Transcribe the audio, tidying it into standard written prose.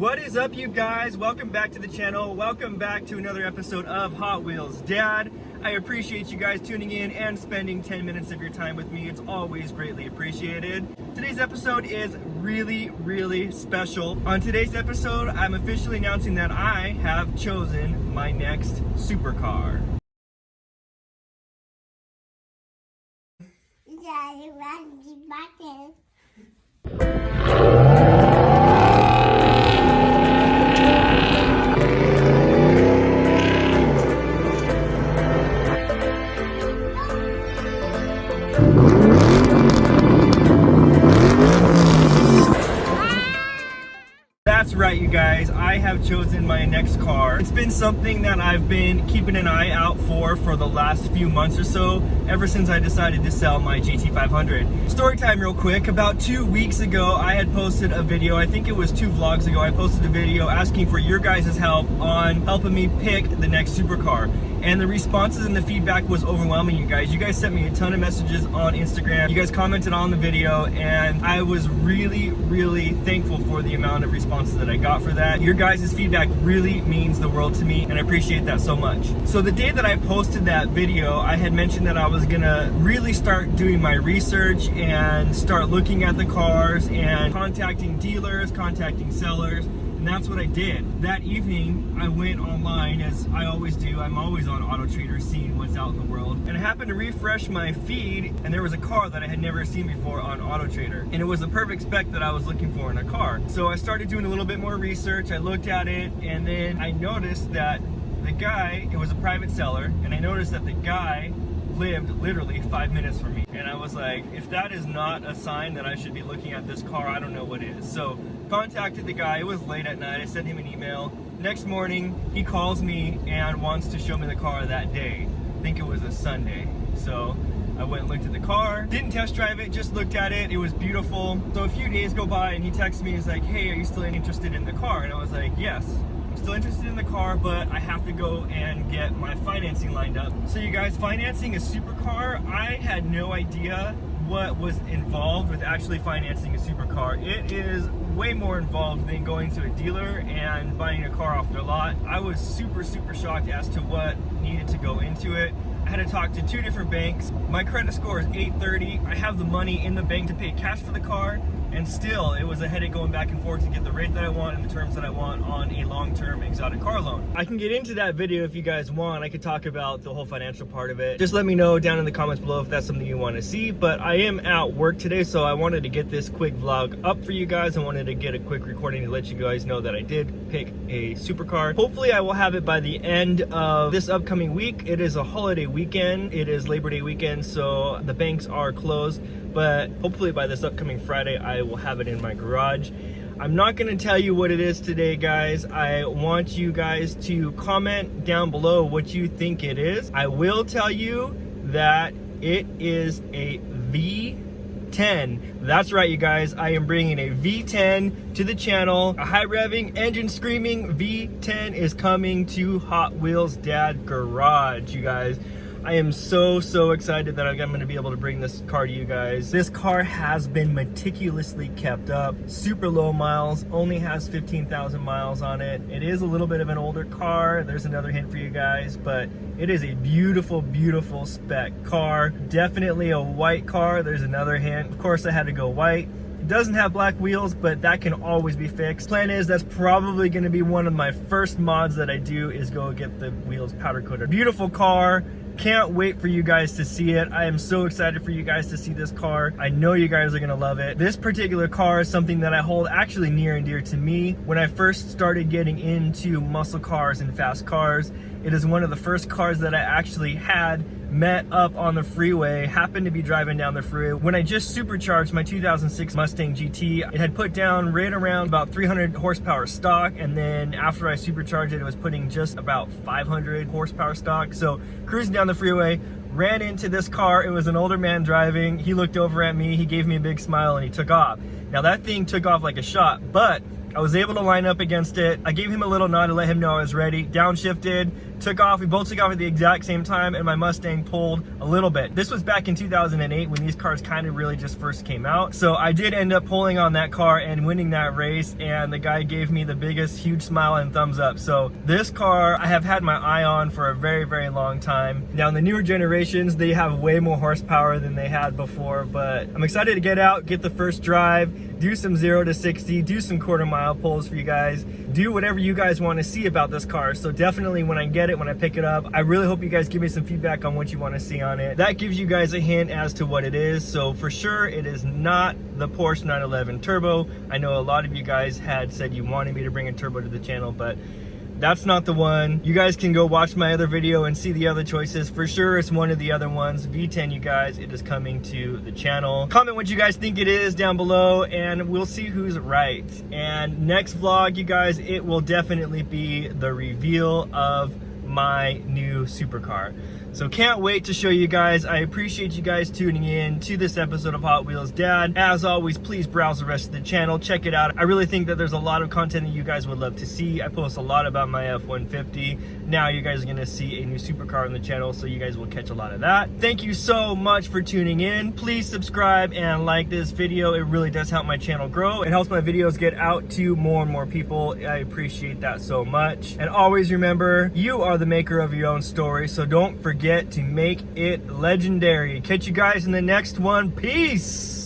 What is up, you guys? Welcome back to the channel. Welcome back to another episode of Hot Wheels Dad. I appreciate you guys tuning in and spending 10 minutes of your time with me. It's always greatly appreciated. Today's episode is really special. On today's episode, I'm officially announcing that I have chosen my next supercar. That's right, you guys, I have chosen my next car. It's been something that I've been keeping an eye out for the last few months or so, ever since I decided to sell my GT500. Story time real quick. About 2 weeks ago, I had posted a video, I think it was 2 vlogs ago, I posted a video asking for your guys' help on helping me pick the next supercar. And the responses and the feedback was overwhelming, you guys. You guys sent me a ton of messages on Instagram. You guys commented on the video, and I was really thankful for the amount of responses that I got for that. Your guys' feedback really means the world to me, and I appreciate that so much. So the day that I posted that video, I had mentioned that I was gonna really start doing my research and start looking at the cars and contacting dealers, contacting sellers. And that's what I did. That evening, I went online, as I always do. I'm always on Auto Trader seeing what's out in the world. And I happened to refresh my feed, and there was a car that I had never seen before on Auto Trader. And it was the perfect spec that I was looking for in a car. So I started doing a little bit more research. I looked at it, and then I noticed that the guy, it was a private seller, and I noticed that the guy lived literally 5 minutes from me. And I was like, if that is not a sign that I should be looking at this car, I don't know what is. So contacted the guy. It was late at night. I sent him an email. Next morning, he calls me and wants to show me the car that day. I think it was a Sunday. So I went and looked at the car. Didn't test drive it, just looked at it. It was beautiful. So a few days go by and he texts me. He's like, hey, are you still interested in the car? And I was like, yes. I'm still interested in the car, but I have to go and get my financing lined up. So you guys, financing a supercar, I had no idea what was involved with actually financing a supercar. It is way more involved than going to a dealer and buying a car off their lot. I was super shocked as to what needed to go into it. I had to talk to 2 different banks. My credit score is 830. I have the money in the bank to pay cash for the car, and still it was a headache going back and forth to get the rate that I want and the terms that I want on a long-term exotic car loan. I can get into that video if you guys want. I could talk about the whole financial part of it. Just let me know down in the comments below if that's something you want to see. But I am at work today, so I wanted to get this quick vlog up for you guys. I wanted to get a quick recording to let you guys know that I did pick a supercar. Hopefully I will have it by the end of this upcoming week. It is a holiday weekend. It is Labor Day weekend, so the banks are closed. But hopefully by this upcoming Friday, I will have it in my garage. I'm not gonna tell you what it is today, guys. I want you guys to comment down below what you think it is. I will tell you that it is a V10. That's right, you guys. I am bringing a V10 to the channel. A high revving, engine screaming V10 is coming to Hot Wheels Dad Garage, you guys. I am so excited that I'm going to be able to bring this car to you guys. This car has been meticulously kept up, super low miles, only has 15,000 miles on it. It is a little bit of an older car. There's another hint for you guys, but it is a beautiful spec car. Definitely a white car. There's another hint. Of course, I had to go white. It doesn't have black wheels, but that can always be fixed. Plan is that's probably going to be one of my first mods that I do, is go get the wheels powder coated. Beautiful car. Can't wait for you guys to see it. I am so excited for you guys to see this car. I know you guys are gonna love it. This particular car is something that I hold actually near and dear to me. When I first started getting into muscle cars and fast cars, it is one of the first cars that I actually had met up on the freeway, happened to be driving down the freeway when I just supercharged my 2006 Mustang GT. It had put down right around about 300 horsepower stock, and then after I supercharged it, it was putting just about 500 horsepower stock. So cruising down the freeway, ran into this car. It was an older man driving. He looked over at me, he gave me a big smile, and he took off. Now that thing took off like a shot, but I was able to line up against it. I gave him a little nod to let him know I was ready. Downshifted, took off. We both took off at the exact same time, and my Mustang pulled a little bit. This was back in 2008 when these cars kind of really just first came out. So I did end up pulling on that car and winning that race, and the guy gave me the biggest huge smile and thumbs up. So this car I have had my eye on for a very, very long time. Now in the newer generations, they have way more horsepower than they had before, but I'm excited to get out, get the first drive, do some 0 to 60, do some quarter-mile pulls for you guys, do whatever you guys want to see about this car. So definitely when I get it, when I pick it up, I really hope you guys give me some feedback on what you want to see on it. That gives you guys a hint as to what it is. So for sure, it is not the Porsche 911 Turbo. I know a lot of you guys had said you wanted me to bring a turbo to the channel, but that's not the one. You guys can go watch my other video and see the other choices. For sure, it's one of the other ones. V10, you guys, it is coming to the channel. Comment what you guys think it is down below, and we'll see who's right. And next vlog, you guys, it will definitely be the reveal of my new supercar. So can't wait to show you guys. I appreciate you guys tuning in to this episode of Hot Wheels Dad. As always, please browse the rest of the channel, check it out. I really think that there's a lot of content that you guys would love to see. I post a lot about my F-150. Now you guys are gonna see a new supercar on the channel, so you guys will catch a lot of that. Thank you so much for tuning in. Please subscribe and like this video. It really does help my channel grow. It helps my videos get out to more and more people. I appreciate that so much. And always remember, you are the maker of your own story, so don't forget to make it legendary. Catch you guys in the next one. Peace.